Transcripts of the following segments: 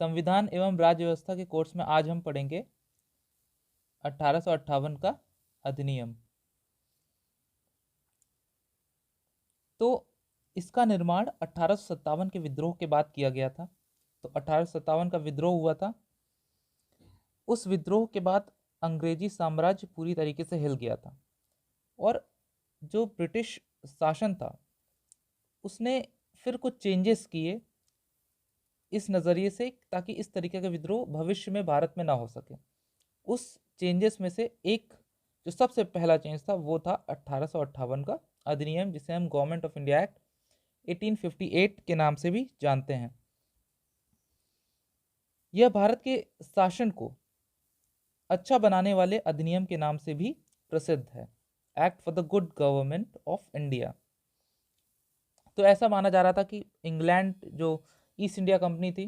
संविधान एवं राज्य व्यवस्था के कोर्स में आज हम पढ़ेंगे 1858 का अधिनियम। तो इसका निर्माण 1857 के विद्रोह के बाद किया गया था। तो 1857 का विद्रोह हुआ था। उस विद्रोह के बाद अंग्रेजी साम्राज्य पूरी तरीके से हिल गया था और जो ब्रिटिश शासन था उसने फिर कुछ चेंजेस किए इस नज़रिए से, ताकि इस तरीके का विद्रोह भविष्य में भारत में ना हो सके। उस चेंजेस में से एक जो सबसे पहला चेंज था वो था 1858 का अधिनियम, जिसे हम गवर्नमेंट ऑफ इंडिया एक्ट 1858 के नाम से भी जानते हैं। यह भारत के शासन को अच्छा बनाने वाले अधिनियम के नाम से भी प्रसिद्ध है, act for the good government of India. तो ऐसा माना जा रहा था कि इंग्लैंड जो ईस्ट इंडिया कंपनी थी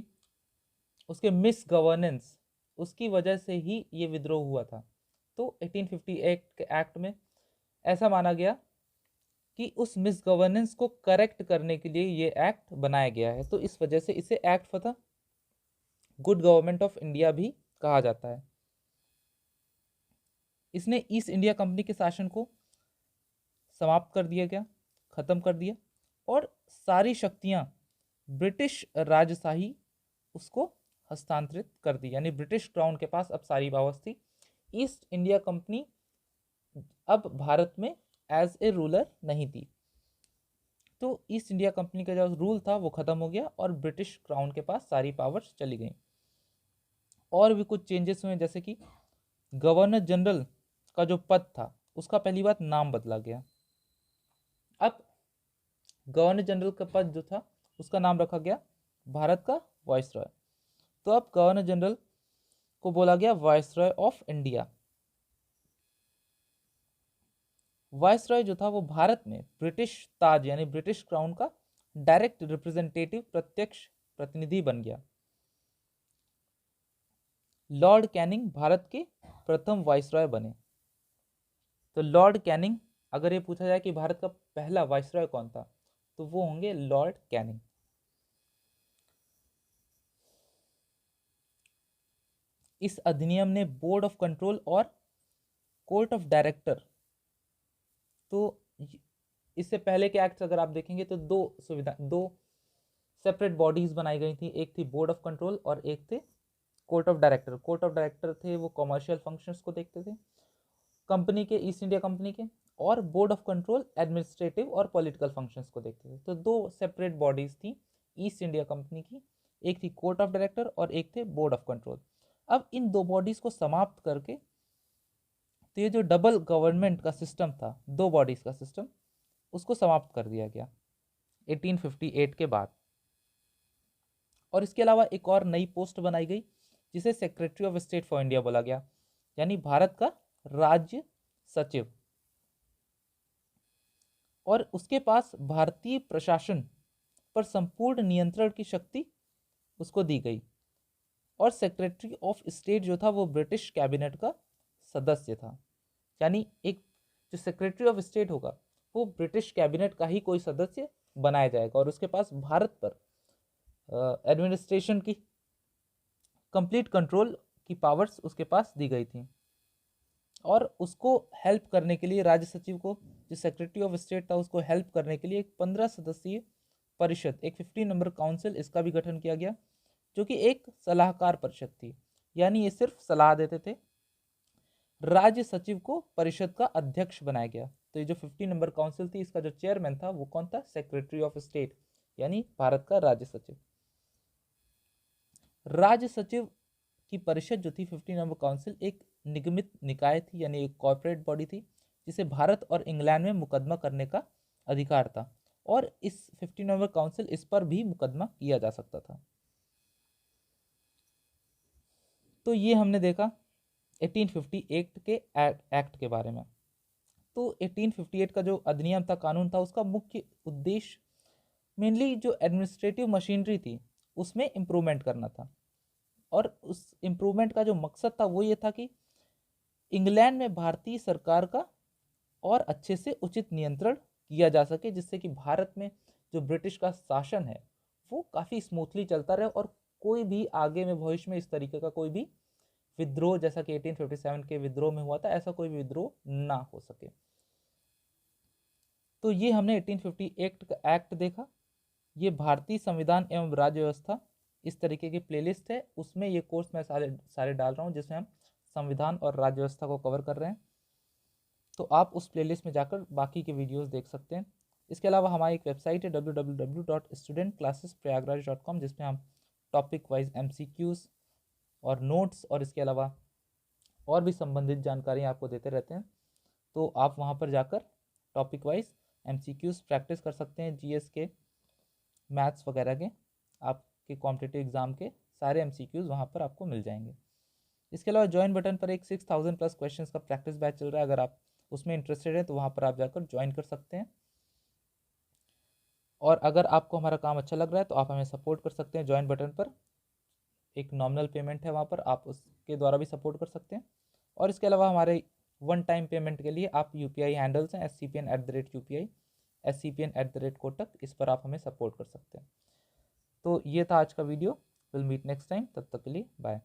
उसके मिस गवर्नेंस, उसकी वजह से ही ये विद्रोह हुआ था। तो 1858 के एक्ट में ऐसा माना गया कि उस मिस गवर्नेंस को करेक्ट करने के लिए ये एक्ट बनाया गया है। तो इस वजह से इसे act for the good government of India भी कहा जाता है। इसने ईस्ट इंडिया कंपनी के शासन को समाप्त कर दिया गया, खत्म कर दिया, और सारी शक्तियां ब्रिटिश राजशाही उसको हस्तांतरित कर दी, यानी ब्रिटिश क्राउन के पास अब सारी पावर्स थी। ईस्ट इंडिया कंपनी अब भारत में एज ए रूलर नहीं थी। तो ईस्ट इंडिया कंपनी का जो रूल था वो खत्म हो गया और ब्रिटिश क्राउन के पास सारी पावर्स चली गई। और भी कुछ चेंजेस हुए, जैसे कि गवर्नर जनरल का जो पद था उसका पहली बात नाम बदला गया। अब गवर्नर जनरल का पद जो था उसका नाम रखा गया भारत का वाइसरॉय। तो अब गवर्नर जनरल को बोला गया वाइसरॉय ऑफ इंडिया। वाइसरॉय जो था वो भारत में ब्रिटिश ताज यानी ब्रिटिश क्राउन का डायरेक्ट रिप्रेजेंटेटिव, प्रत्यक्ष प्रतिनिधि बन गया। लॉर्ड कैनिंग भारत के प्रथम वाइसरॉय बने। तो लॉर्ड कैनिंग, अगर ये पूछा जाए कि भारत का पहला वाइसरॉय कौन था, तो वो होंगे लॉर्ड कैनिंग। इस अधिनियम ने बोर्ड ऑफ कंट्रोल और कोर्ट ऑफ डायरेक्टर, तो इससे पहले के एक्ट्स अगर आप देखेंगे तो दो सेपरेट बॉडीज बनाई गई थी। एक थी बोर्ड ऑफ कंट्रोल और एक थे court of director. Court of director थे वो कमर्शियल फंक्शंस को देखते थे कंपनी के, ईस्ट इंडिया कंपनी के, और बोर्ड ऑफ कंट्रोल एडमिनिस्ट्रेटिव और पॉलिटिकल फंक्शंस को देखते थे। तो दो सेपरेट बॉडीज थी ईस्ट इंडिया कंपनी की, एक थी कोर्ट ऑफ डायरेक्टर और एक थे बोर्ड ऑफ कंट्रोल। अब इन दो बॉडीज को समाप्त करके तो ये जो डबल गवर्नमेंट का सिस्टम था, दो बॉडीज का सिस्टम, उसको समाप्त कर दिया गया 1858 के बाद। और इसके अलावा एक और नई पोस्ट बनाई गई जिसे secretary of state for India बोला गया, यानी भारत का राज्य सचिव। और उसके पास भारतीय प्रशासन पर संपूर्ण नियंत्रण की शक्ति उसको दी गई। और सेक्रेटरी ऑफ स्टेट जो था वो ब्रिटिश कैबिनेट का सदस्य था, यानी एक जो सेक्रेटरी ऑफ स्टेट होगा वो ब्रिटिश कैबिनेट का ही कोई सदस्य बनाया जाएगा और उसके पास भारत पर एडमिनिस्ट्रेशन की कंप्लीट कंट्रोल की पावर्स उसके पास दी गई थी। और उसको हेल्प करने के लिए राज्य सचिव को, जो सेक्रेटरी ऑफ स्टेट था, उसको हेल्प करने के लिए एक 15 सदस्यीय परिषद, एक 15 नंबर काउंसिल, इसका भी गठन किया गया, जो कि एक सलाहकार परिषद थी, यानी ये सिर्फ सलाह देते थे। राज्य सचिव को परिषद का अध्यक्ष बनाया गया। तो ये जो 15 नंबर काउंसिल थी इसका जो चेयरमैन था वो कौन था? सेक्रेटरी ऑफ स्टेट, यानी भारत का राज्य सचिव। राज्य सचिव की परिषद जो थी 15 नंबर काउंसिल एक निगमित निकाय थी, यानी एक कॉर्पोरेट बॉडी थी जिसे भारत और इंग्लैंड में मुकदमा करने का अधिकार था। और इस 15 नंबर काउंसिल, इस पर भी मुकदमा किया जा सकता था। तो ये हमने देखा 1858 के एक्ट के बारे में। तो 1858 का जो अधिनियम था, कानून था, उसका मुख्य उद्देश्य मेनली जो एडमिनिस्ट्रेटिव मशीनरी थी उसमें इम्प्रूवमेंट करना था। और उस इम्प्रूवमेंट का जो मकसद था वो ये था कि इंग्लैंड में भारतीय सरकार का और अच्छे से उचित नियंत्रण किया जा सके, जिससे कि भारत में जो ब्रिटिश का शासन है वो काफ़ी स्मूथली चलता रहे और कोई भी आगे में भविष्य में इस तरीके का कोई भी विद्रोह, जैसा कि 1857 के विद्रोह में हुआ था, ऐसा कोई भी विद्रोह ना हो सके। तो ये हमने 1858 का एक्ट देखा। ये भारतीय संविधान एवं राज्य व्यवस्था इस तरीके की प्लेलिस्ट है, उसमें ये कोर्स मैं सारे डाल रहा हूँ जिसमें हम संविधान और राज्य व्यवस्था को कवर कर रहे हैं। तो आप उस प्लेलिस्ट में जाकर बाकी के वीडियोस देख सकते हैं। इसके अलावा हमारी एक वेबसाइट है www.studentclassesprayagraj.com, जिसमें हम टॉपिक वाइज MCQs और नोट्स और इसके अलावा और भी संबंधित जानकारी आपको देते रहते हैं। तो आप वहाँ पर जाकर टॉपिक वाइज MCQs प्रैक्टिस कर सकते हैं, GS के, मैथ्स वगैरह के, आपके कॉम्पिटिटिव एग्जाम के सारे MCQs वहाँ पर आपको मिल जाएंगे। इसके अलावा ज्वाइन बटन पर एक 6000 प्लस क्वेश्चंस का प्रैक्टिस बैच चल रहा है, अगर आप उसमें इंटरेस्टेड है तो वहाँ पर आप जाकर ज्वाइन कर सकते हैं। और अगर आपको हमारा काम अच्छा लग रहा है तो आप हमें सपोर्ट कर सकते हैं। ज्वाइन बटन पर एक नॉमिनल पेमेंट है, वहाँ पर आप उसके द्वारा भी सपोर्ट कर सकते हैं। और इसके अलावा हमारे वन टाइम पेमेंट के लिए आप UPI हैंडल्स हैं SCPN@UPI, SCPN@Kotak, इस पर आप हमें सपोर्ट कर सकते हैं। तो ये था आज का video. Will meet next time, तब तक के लिए बाय।